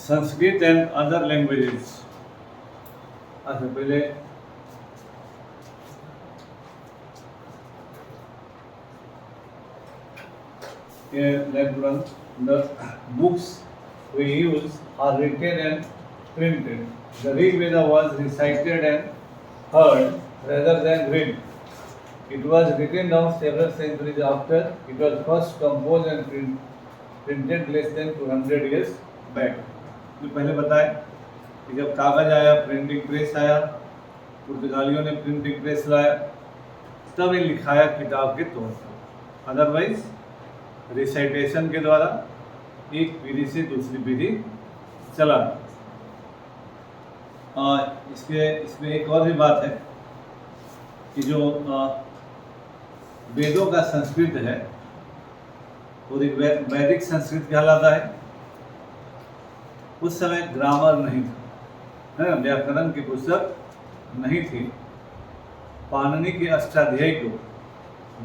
Sanskrit and other languages. अच्छा पहले the books we use are written and printed. The Rig Veda was recited and heard rather than read. It was written down several centuries after it was first composed and printed less than 200 years back. जो पहले बताया कि जब कागज आया, printing press आया, पुर्तगालियों ने प्रिंटिंग प्रेस लाया, तब ये लिखाया किताब के तौर पर। अदरवाइज रिसाइटेशन के द्वारा एक पीढ़ी से दूसरी पीढ़ी चला। इसमें एक और भी बात है कि जो वेदों का संस्कृत है वो वैदिक संस्कृत कहलाता है। उस समय ग्रामर नहीं था, है ना, व्याकरण की पुस्तक नहीं थी। पाणिनि के अष्टाध्यायी को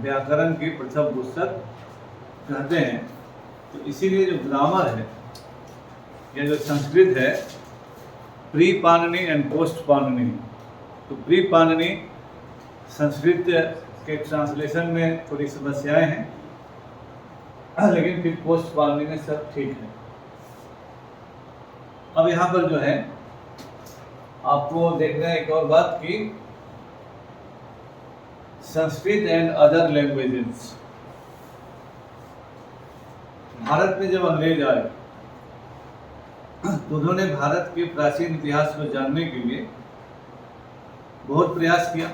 व्याकरण की प्रथम पुस्तक कहते हैं। तो इसीलिए जो ग्रामर है या जो संस्कृत है, pre Panini and post Panini, तो प्री पाणिनि संस्कृत के ट्रांसलेशन में थोड़ी समस्याएं हैं, लेकिन फिर पोस्ट पाणिनि में सब ठीक है। अब यहाँ पर जो है आपको देखना है एक और बात कि Sanskrit and other languages. Bharat में जब अंग्रेज आए तो उन्होंने भारत के प्राचीन इतिहास को जानने के लिए बहुत प्रयास किया।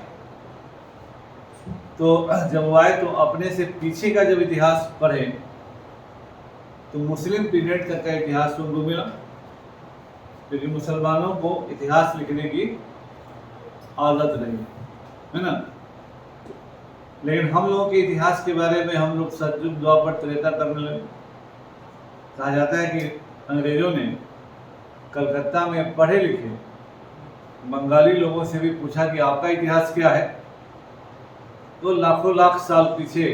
तो जब वो आए तो अपने से पीछे का जब इतिहास पढ़े तो मुस्लिम पीरियड तक का इतिहास उनको मिला, क्योंकि मुसलमानों को इतिहास लिखने की आदत रही, है ना। लेकिन हम लोगों के इतिहास के बारे में हम लोग सतयुग द्वापर त्रेता करने लगे। कहा जाता है कि अंग्रेजों ने कलकत्ता में पढ़े लिखे बंगाली लोगों से भी पूछा कि आपका इतिहास क्या है, तो लाखों लाख साल पीछे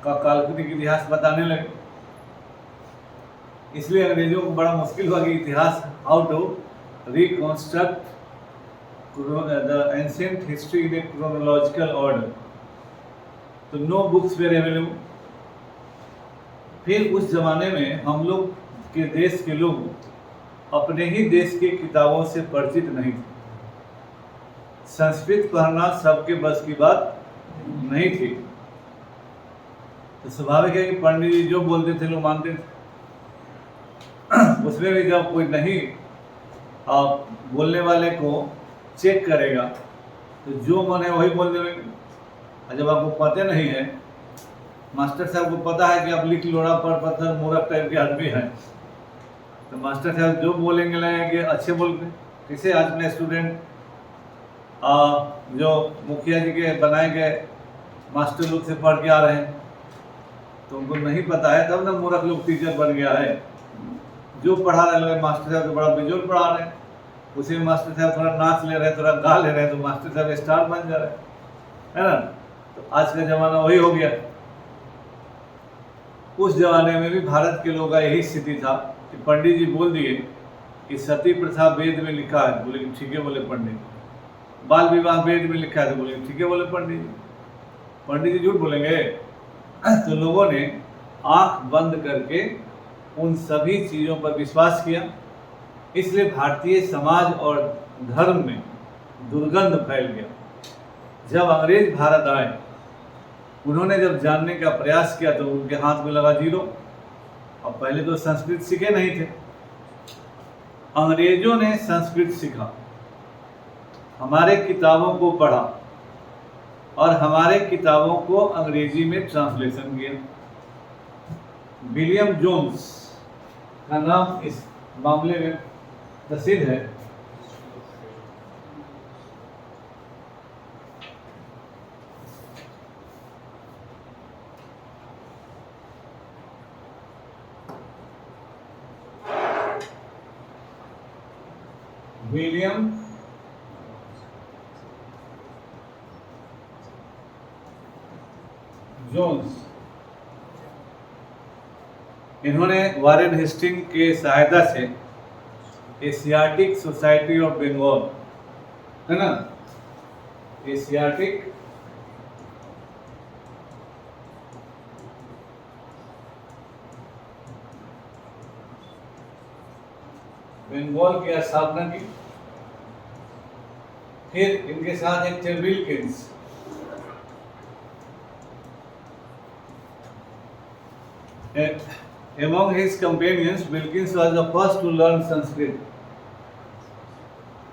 का काल्पनिक इतिहास बताने लगे। इसलिए अंग्रेजों को बड़ा मुश्किल हुआ कि इतिहास how to reconstruct the ancient history in a chronological order. तो नो बुक्स वेर अवेलेबल। फिर उस जमाने में हम लोग के देश के लोग अपने ही देश की किताबों से परिचित नहीं थे। संस्कृत पढ़ना सबके बस की बात नहीं थी। तो स्वाभाविक है कि पंडित जी जो बोलते थे लोग मानते थे। उसमें भी जब कोई नहीं बोलने वाले को चेक करेगा तो जो मन है वही बोल देंगे। और जब आपको पता नहीं है, मास्टर साहब को पता है कि आप लिख लोड़ा पर पत्थर मूर्ख टाइप के आदमी हैं, तो मास्टर साहब जो बोलेंगे लगेंगे अच्छे बोलते। किसे आज में स्टूडेंट जो मुखिया जी के बनाए गए मास्टर लोग से पढ़ के आ रहे हैं, तो उनको नहीं पता है, तब ना मूर्ख लोग टीचर बन गया है। जो पढ़ा रहे लगे मास्टर साहब तो बड़ा बेजोड़ पढ़ा रहे हैं, उसी में मास्टर साहब थोड़ा नाच ले रहे हैं, थोड़ा गा ले रहे हैं, तो मास्टर साहब स्टार बन जा रहे हैं, है ना। तो आज का जमाना वही हो गया। उस जमाने में भी भारत के लोगों का यही स्थिति था कि पंडित जी बोल दिए कि सती प्रथा वेद में लिखा है, बोले कि ठीक है बोले पंडित। बाल विवाह वेद में लिखा है, तो बोले ठीक है बोले पंडित जी। पंडित जी झूठ बोलेंगे? तो लोगों ने आंख बंद करके उन सभी चीज़ों पर विश्वास किया। इसलिए भारतीय समाज और धर्म में दुर्गंध फैल गया। जब अंग्रेज भारत आए, उन्होंने जब जानने का प्रयास किया तो उनके हाथ में लगा जीरो। अब पहले तो संस्कृत सीखे नहीं थे, अंग्रेजों ने संस्कृत सीखा, हमारे किताबों को पढ़ा और हमारे किताबों को अंग्रेजी में ट्रांसलेशन किया। विलियम जोन्स का नाम इस मामले में प्रसिद्ध है। विलियम जोन्स, इन्होंने वारेन हेस्टिंग के सहायता से एशियाटिक सोसाइटी ऑफ बंगाल, है ना, एशियाटिक बंगाल की स्थापना की। फिर इनके साथ एक थे Wilkins, among his companions Wilkins was the first to learn Sanskrit।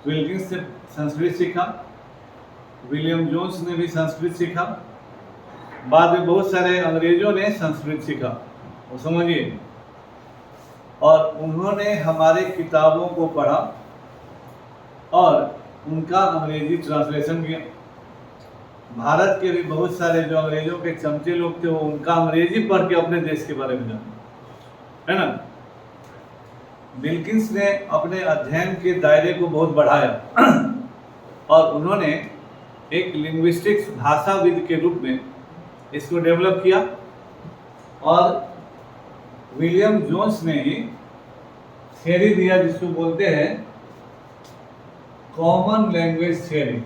Wilkins से संस्कृत सीखा, विलियम जोन्स ने भी संस्कृत सीखा, बाद में बहुत सारे अंग्रेजों ने संस्कृत सीखा, वो समझिए, और उन्होंने हमारे किताबों को पढ़ा और उनका अंग्रेजी ट्रांसलेशन किया। भारत के भी बहुत सारे जो अंग्रेजों के चमचे लोग थे वो उनका अंग्रेजी पढ़ के अपने देश के बारे में जाने, है ना। विल्किंस ने अपने अध्ययन के दायरे को बहुत बढ़ाया और उन्होंने एक लिंग्विस्टिक्स भाषाविद के रूप में इसको डेवलप किया, और विलियम जोन्स ने ही थ्योरी दिया जिसको बोलते हैं कॉमन लैंग्वेज थ्योरी।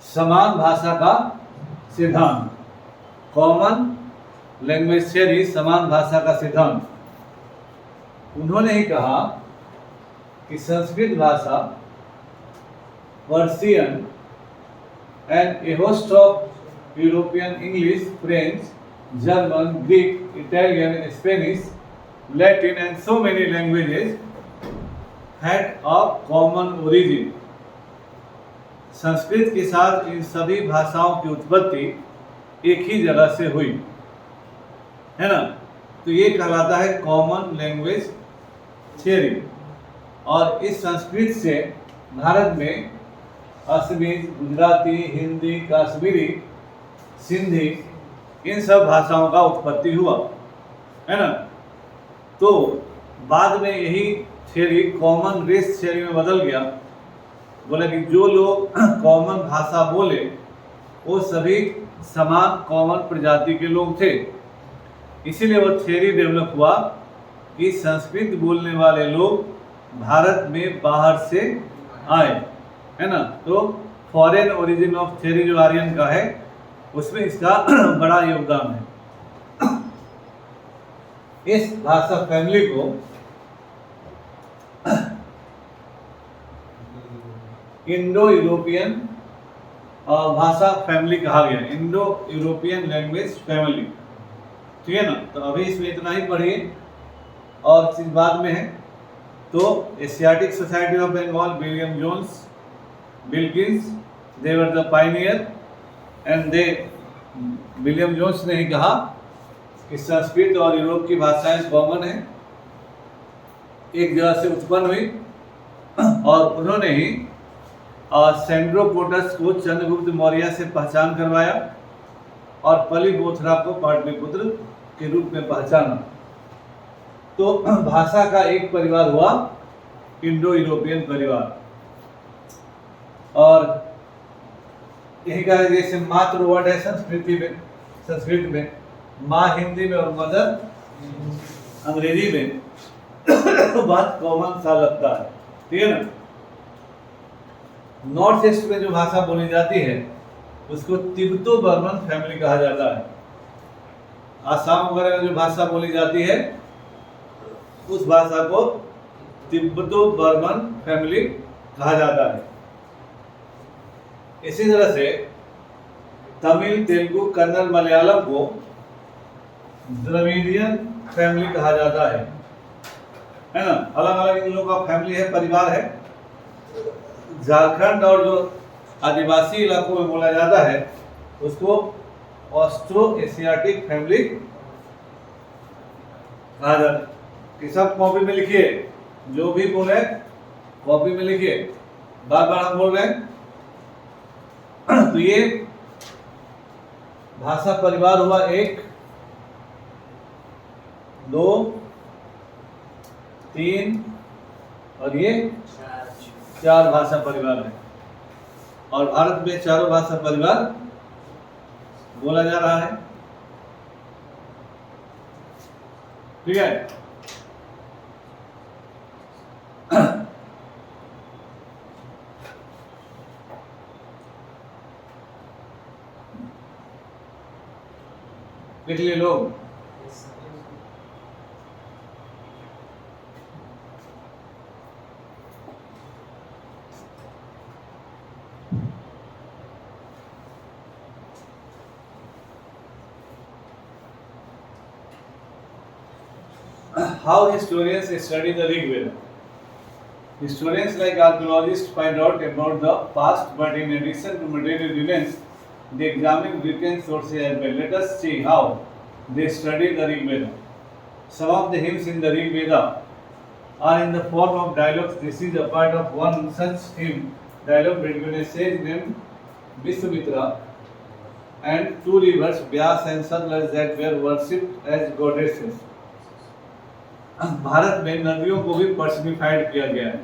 समान भाषा का सिद्धांत, कॉमन लैंग्वेज थ्योरी, समान भाषा का सिद्धांत। उन्होंने ही कहा कि संस्कृत भाषा Persian and A host of European English, French, German, Greek, Italian, Spanish, Latin and so many languages had a common origin. Sanskrit के साथ इन सभी भाषाओं की उत्पत्ति एक ही जगह से हुई, है ना। तो ये कहलाता है कॉमन लैंग्वेज थ्योरी। और इस संस्कृत से भारत में असमीज, गुजराती, हिंदी, कश्मीरी, सिंधी, इन सब भाषाओं का उत्पत्ति हुआ, है ना। तो बाद में यही थ्योरी कॉमन रेस थ्योरी में बदल गया। बोला कि जो लोग कॉमन भाषा बोले वो सभी समान कॉमन प्रजाति के लोग थे। इसीलिए वो थ्योरी डेवलप हुआ कि संस्कृत बोलने वाले लोग भारत में बाहर से आए, है ना। तो फॉरेन ओरिजिन ऑफ थ्योरी जो आर्यन का है उसमें इसका बड़ा योगदान है। इस भाषा फैमिली को इंडो यूरोपियन भाषा फैमिली कहा गया, इंडो यूरोपियन लैंग्वेज फैमिली, ठीक है ना। तो अभी इसमें इतना ही पढ़िए और चीज बाद में है। तो Asiatic society of Bengal, William Jones, Wilkins, they were the pioneer and they, William Jones ने ही कहा कि संस्कृत और यूरोप की भाषाएं कॉमन है, एक जगह से उत्पन्न हुई, और उन्होंने ही सेंड्रोपोटस को चंद्रगुप्त मौर्य से पहचान करवाया और पलिबोथरा को पाटलिपुत्र के रूप में पहचाना। तो भाषा का एक परिवार हुआ इंडो यूरोपियन परिवार। और यही कहा जैसे मातृ वर्ड है संस्कृत में माँ हिंदी में और मदर अंग्रेजी में, बात कॉमन सा लगता है, ठीक है ना। नॉर्थ ईस्ट में जो भाषा बोली जाती है उसको तिब्बतो बर्मन फैमिली कहा जाता है। आसाम वगैरह में जो भाषा बोली जाती है उस भाषा को तिब्बतो बर्मन फैमिली कहा जाता है। इसी तरह से तमिल, तेलुगु, कन्नड़, मलयालम को द्रविडियन फैमिली कहा जाता है ना। अलग अलग इन लोगों का फैमिली है, परिवार है। झारखंड और जो आदिवासी इलाकों में बोला जाता है उसको ऑस्ट्रो एशियाटिक फैमिली कहा जाता है। कि सब कॉपी में लिखिए, जो भी बोले कॉपी में लिखिए, बार बार हम बोल रहे हैं। तो ये भाषा परिवार हुआ 1, 2, 3 और ये 4 भाषा परिवार है। और भारत में चारों भाषा परिवार बोला जा रहा है। ठीक है, लिख लिए लोग। How historians study the Rig Veda? Historians like archaeologists find out about the past, but in addition to material evidence, they examine written sources as well. Let us see how they study the Rig Veda. Some of the hymns in the Rig Veda are in the form of dialogues. This is a part of one such hymn, dialogue between a sage named Vishwamitra and two rivers, Vyas and Satluj, that were worshipped as goddesses. Bharat में नदियों को भी personified किया गया है।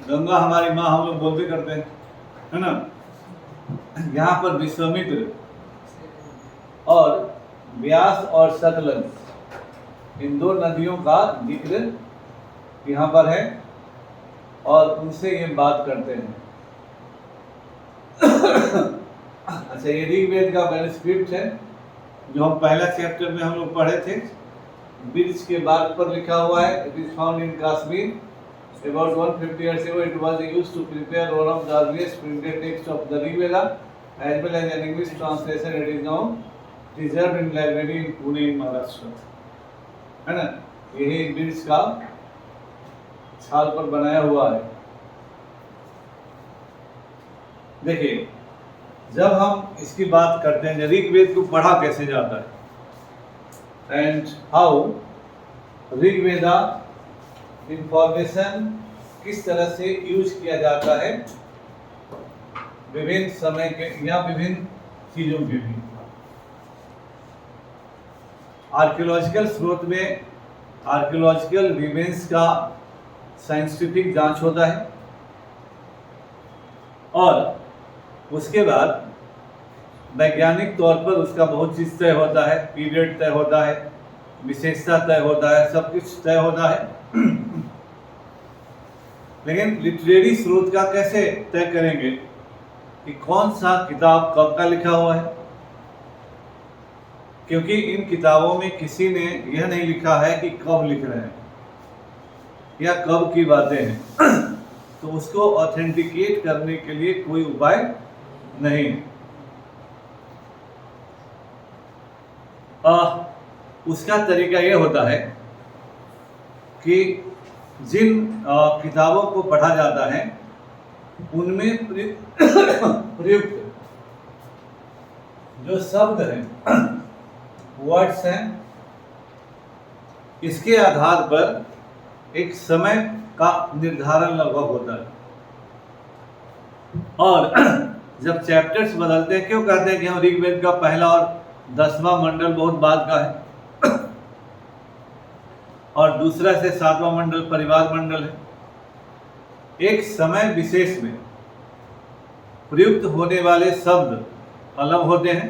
गंगा हमारी माँ हम लोग बोलते करते हैं, है ना। यहाँ पर विश्वामित्र और व्यास और सतलज, इन दो नदियों का जिक्र यहाँ पर है और उनसे ये बात करते हैं। अच्छा, ये ऋग्वेद का मैन्युस्क्रिप्ट है जो हम पहला चैप्टर में हम लोग पढ़े थे। ब्रिज के बाग पर लिखा हुआ है। It is found in Kashmir. About 150 years ago, it was used to prepare one of the earliest printed texts of the Rig Veda, as well as an English translation. It is now preserved in library in Pune, in Maharashtra. है ना, यही bridge का छाल पर बनाया हुआ है। देखिए, जब हम इसकी बात करते हैं ऋग्वेद को पढ़ा कैसे जाता है, एंड हाउ ऋग्वेदा इंफॉर्मेशन किस तरह से यूज किया जाता है विभिन्न समय के या विभिन्न चीजों के भी। आर्कियोलॉजिकल स्रोत में आर्कियोलॉजिकल रिमेन्स का साइंटिफिक जांच होता है और उसके बाद वैज्ञानिक तौर पर उसका बहुत चीज तय होता है, पीरियड तय होता है, विशेषता तय होता है, सब कुछ तय होता है। लेकिन लिटरेरी स्रोत का कैसे तय करेंगे कि कौन सा किताब कब का लिखा हुआ है, क्योंकि इन किताबों में किसी ने यह नहीं लिखा है कि कब लिख रहे हैं या कब की बातें हैं। तो उसको ऑथेंटिकेट करने के लिए कोई उपाय नहीं है। उसका तरीका ये होता है कि जिन किताबों को पढ़ा जाता है उनमें प्रयुक्त जो शब्द हैं, वर्ड्स हैं, इसके आधार पर एक समय का निर्धारण लगभग होता है। और जब चैप्टर्स बदलते हैं, क्यों कहते हैं कि हम ऋग्वेद का पहला और 10वां मंडल बहुत बाद का है और दूसरा से 7वां मंडल परिवार मंडल है। एक समय विशेष में प्रयुक्त होने वाले शब्द अलग होते हैं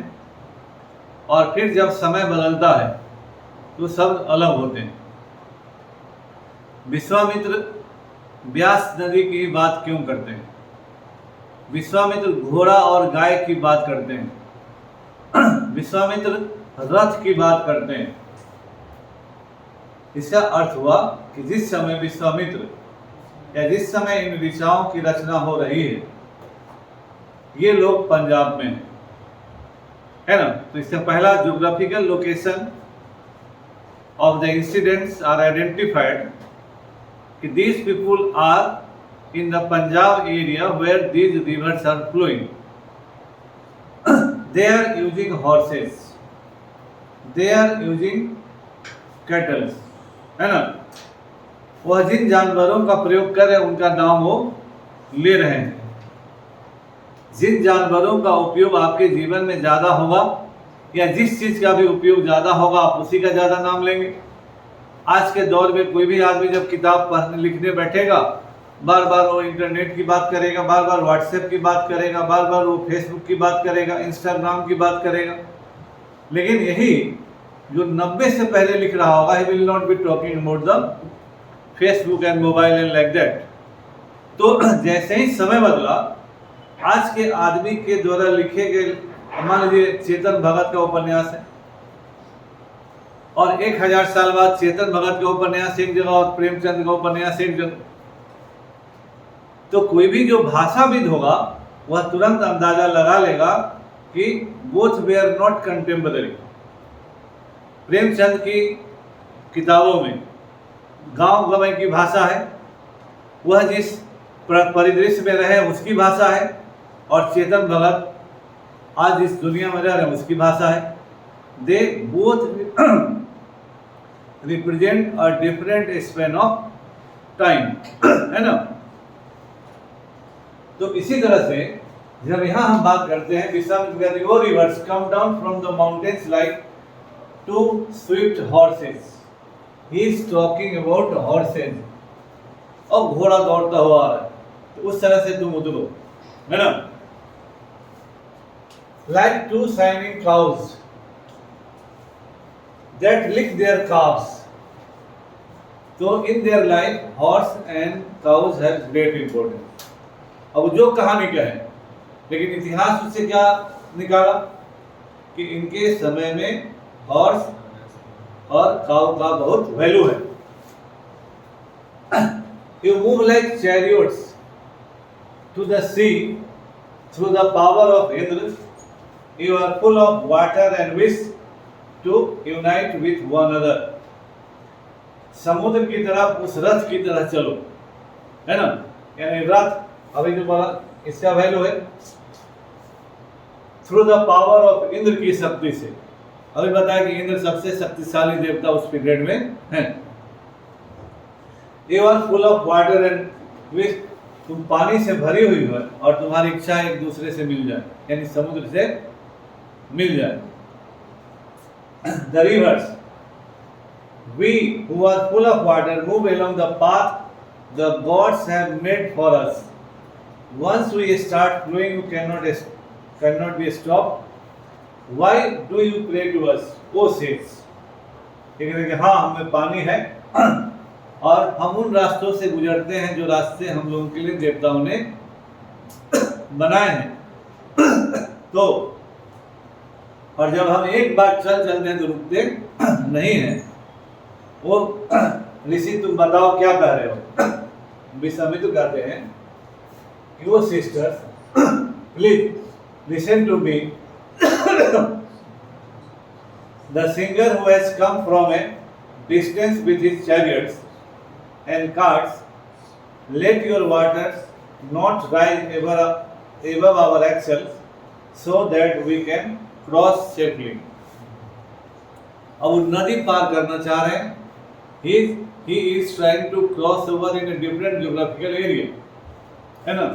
और फिर जब समय बदलता है तो शब्द अलग होते हैं। विश्वामित्र व्यास नदी की बात क्यों करते हैं? विश्वामित्र घोड़ा और गाय की बात करते हैं, विश्वामित्र रथ की बात करते हैं। इसका अर्थ हुआ कि जिस समय विश्वामित्र या जिस समय इन ऋचाओं की रचना हो रही है, ये लोग पंजाब में है ना। तो इससे पहला geographical location of the incidents are identified कि these people are in the Punjab area where these rivers are flowing. They are using horses, they are using cattle, है ना। वह जिन जानवरों का प्रयोग कर रहे हैं उनका नाम वो ले रहे हैं। जिन जानवरों का उपयोग आपके जीवन में ज्यादा होगा या जिस चीज का भी उपयोग ज्यादा होगा आप उसी का ज्यादा नाम लेंगे। आज के दौर में कोई भी आदमी जब किताब पढ़ने लिखने बैठेगा, बार बार वो इंटरनेट की बात करेगा, बार बार व्हाट्सएप की बात करेगा, बार बार वो फेसबुक की बात करेगा, इंस्टाग्राम की बात करेगा। लेकिन यही जो 90 से पहले लिख रहा होगा, he will not be talking about the Facebook and mobile and like that. तो जैसे ही समय बदला, आज के आदमी के द्वारा लिखे गए, मान लीजिए चेतन भगत का उपन्यास है, और 1000 साल बाद चेतन भगत का उपन्यास एक जगह और प्रेमचंद का उपन्यास एक जगह, तो कोई भी जो भाषाविद होगा वह तुरंत अंदाजा लगा लेगा कि both were not contemporary. Premchand की किताबों में गांव गंवई की भाषा है, वह जिस परिदृश्य में रहे उसकी भाषा है, और चेतन भगत आज इस दुनिया में रह रहे हैं उसकी भाषा है। They both represent a different span of time, है ना। तो इसी तरह से जब यहाँ हम बात करते हैं विश्वामित्र वो rivers come down from the mountains like two swift horses, he is talking about horses. अब घोड़ा दौड़ता हुआ आ रहा है, तो उस तरह से तुम उतरो, है ना। Like two shining cows that lick their calves. So in their life, horse and cows have great importance. अब जो कहानी क्या है, लेकिन इतिहास उससे क्या निकाला कि इनके समय में हॉर्स और काउ का बहुत वैल्यू है। You move like chariots to the sea through the power of Indra. You are full of water and wish to unite with one another. समुद्र की तरफ उस रथ की तरह चलो, है ना। यानी रथ अभी जो बोला इसका वैल्यू है through the power of Indra की शक्ति से। अभी बताया कि इंद्र सबसे शक्तिशाली देवता उस पीरियड में है। You are full of water and wish, तुम पानी से भरी हुई हो और तुम्हारी इच्छा एक दूसरे से मिल जाए, यानी समुद्र से मिल जाए। The rivers, we who are full of water move along the path the gods have made for us. Once we start flowing, we cannot be stopped. Why do you pray to us, O saints? कि हाँ हमें पानी है और हम उन रास्तों से गुजरते हैं जो रास्ते हम लोगों के लिए देवताओं ने बनाए हैं। तो और जब हम एक बार चलते हैं तो रुकते नहीं है। वो ऋषि तुम बताओ क्या कह रहे हो। विश्वामित्र कहते हैं कि वो sisters please listen to me, the singer who has come from a distance with his chariots and carts, let your waters not rise above our axles so that we can cross safely. अब वो नदी पार करना चाह रहे हैं। he is trying to cross over in a different geographical area, है ना।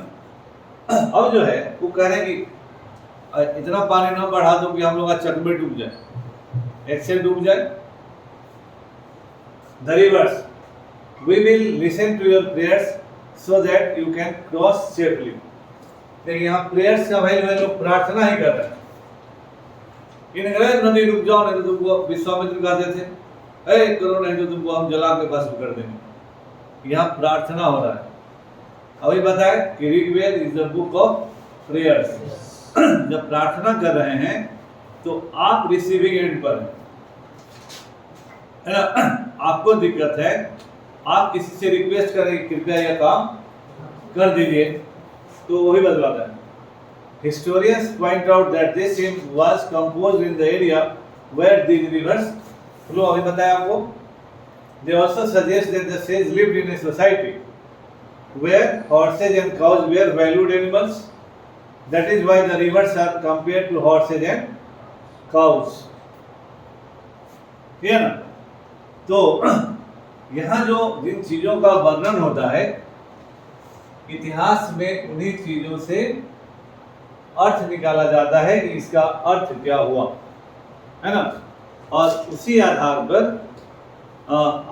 अब जो है वो कह रहे हैं कि इतना पानी ना बढ़ा दो कि हम लोग का चक में डूब जाए, एक्सेल डूब जाए। The rivers, we will listen to your prayers so that you can cross safely। देखिए यहाँ प्रेयर्स का भाई लोग प्रार्थना ही कर रहे हैं। नदी रुक जाओ नहीं तो तुमको विश्वामित्र कहते थे अरे करो नहीं तो तुमको हम जला के भस्म कर देंगे। यहाँ प्रार्थना हो रहा है। अभी बताए कि Rigveda is the book of prayers. जब प्रार्थना कर रहे हैं तो आप रिसीविंग एंड पर है ना। आपको दिक्कत है, आप किसी से रिक्वेस्ट करें कृपया यह काम कर दीजिए, तो वही बदलाता है। Historians point out that this hymn was composed in the area where these rivers flow। अभी बताया आपको। They also suggest that the sages lived in a society where horses and cows were valued animals. That is why the rivers are compared to horses and cows। ठीक है ना। तो यहाँ जो जिन चीजों का वर्णन होता है इतिहास में, उन्हीं चीजों से अर्थ निकाला जाता है कि इसका अर्थ क्या हुआ, है ना। और उसी आधार पर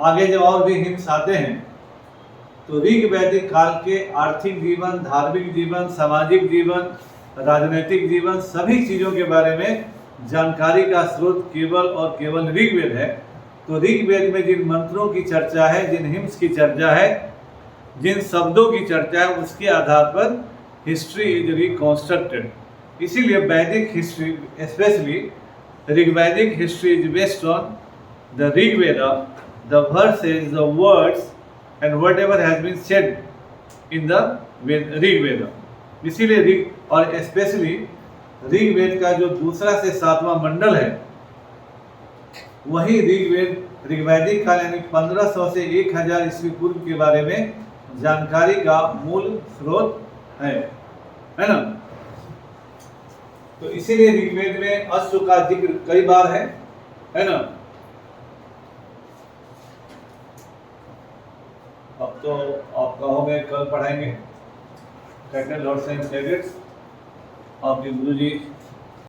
आगे जब और भी हिम्स आते हैं तो ऋग वैदिक काल के आर्थिक जीवन, धार्मिक जीवन, सामाजिक जीवन, राजनीतिक जीवन, सभी चीज़ों के बारे में जानकारी का स्रोत केवल और केवल ऋग्वेद है। तो ऋग्वेद में जिन मंत्रों की चर्चा है, जिन हिम्स की चर्चा है, जिन शब्दों की चर्चा है, उसके आधार पर हिस्ट्री इज रिकॉन्स्ट्रक्टेड। इसीलिए Vedic history, specially Rigvedic history, is based on the Rigveda, the verses, the words and whatever has been said in the Rigveda. इसीलिए ऋग और स्पेशली ऋग्वेद का जो दूसरा से सातवां मंडल है, वही ऋग्वैदिक काल यानी 1500 से 1000 ईस्वी पूर्व के बारे में जानकारी का मूल स्रोत है ना। तो इसीलिए ऋग्वेद में अश्व का जिक्र कई बार है ना। अब तो आप कहोगे कल पढ़ाएंगे। कैप्टन लॉर्ड सेंट कैडेट्स, आपके गुरुजी